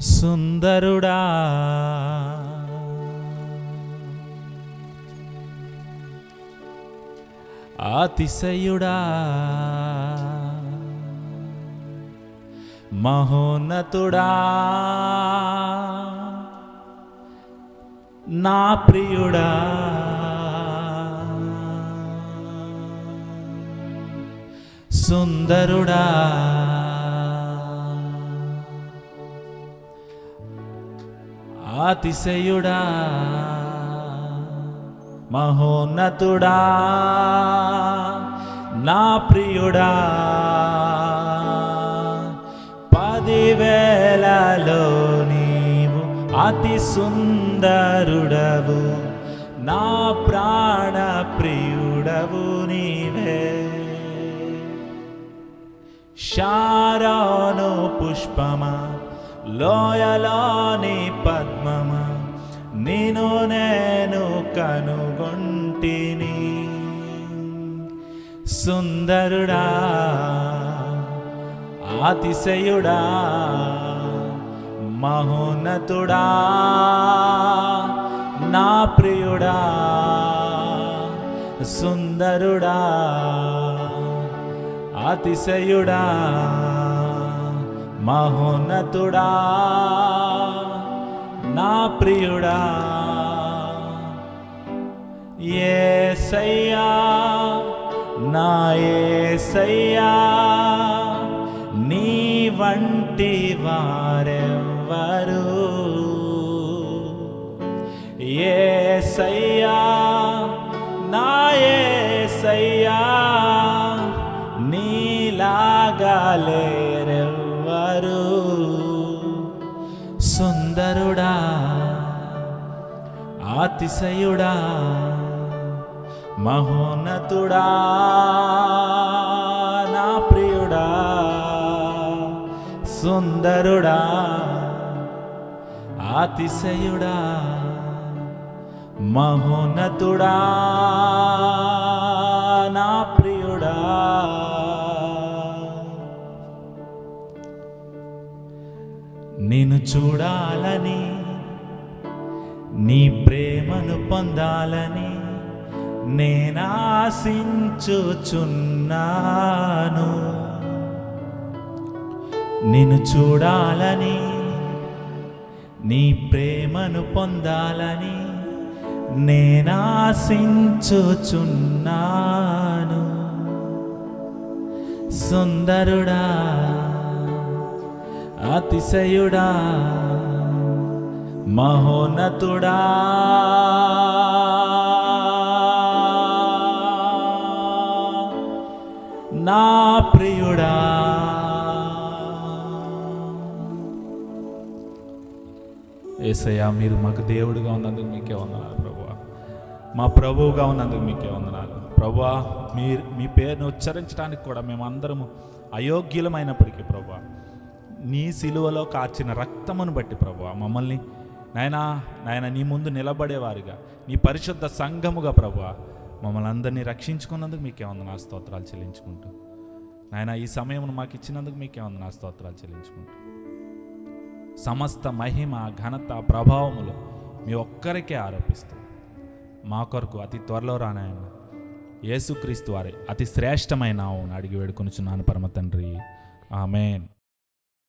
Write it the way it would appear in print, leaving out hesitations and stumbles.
సుందరుడా అతిశయుడా మహోన్నతుడా నా ప్రియుడా సుందరుడా అతిశయుడా మహోన్నతుడా నా ప్రియుడా 10,000లో నీవు అతి సుందరుడవు నా ప్రాణ ప్రియుడవు నీవే శారోను పుష్పమా లోయలోని పద్మమా నిన్ను నేను కనుగొంటిని సుందరుడా అతిశయుడా మహోన్నతుడా నా ప్రియుడా సుందరుడా అతిశయుడా మహోన్నతుడా నా ప్రియుడా యేసయ్యా నా యేసయ్యా నీ వంటి వారెవ్వరు యేసయ్యా నా యేసయ్యా నీలాగా లేరెవ్వరు సుందరుడా అతిశయుడా మహోన్నతుడా నా ప్రియుడా సుందరుడా అతిశయుడా మహోన్నతుడా నా ప్రియుడా నిన్ను చూడాలని నీ ప్రేమను పొందాలని నేనాశించుచున్నాను నిన్ను చూడాలని నీ ప్రేమను పొందాలని నేనాశించుచున్నాను సుందరుడా అతిశయుడా మహోన్నతుడా నా ప్రియుడా యేసయ్యా మీరు మాకు దేవుడిగా ఉన్నందుకు మీకే వందనాలు ప్రభువా మా ప్రభువుగా ఉన్నందుకు మీకే వందనాలు ప్రభువా మీ పేరును ఉచ్చరించడానికి కూడా మేమందరము అయోగ్యులమైనప్పటికీ ప్రభువా నీ సిలువలో కార్చిన రక్తమును బట్టి ప్రభువా మమ్మల్ని నాయన నీ ముందు నిలబడేవారుగా నీ పరిశుద్ధ సంఘముగా ప్రభువా మమ్మల్ని అందరినీ రక్షించుకున్నందుకు మీకే వందనాలు స్తోత్రాలు చెల్లించుకుంటూ నాయన ఈ సమయమును మాకు ఇచ్చినందుకు మీకే వందనాలు స్తోత్రాలు చెల్లించుకుంటూ సమస్త మహిమ ఘనత ప్రభావములు మీ ఒక్కరికే ఆరోపిస్తూ మా కొరకు అతి త్వరలో రానాయన యేసుక్రీస్తు వారి అతి శ్రేష్టమైన నామమున అడిగి వేడుకొనుచున్నాను పరమ తండ్రి ఆమేన్.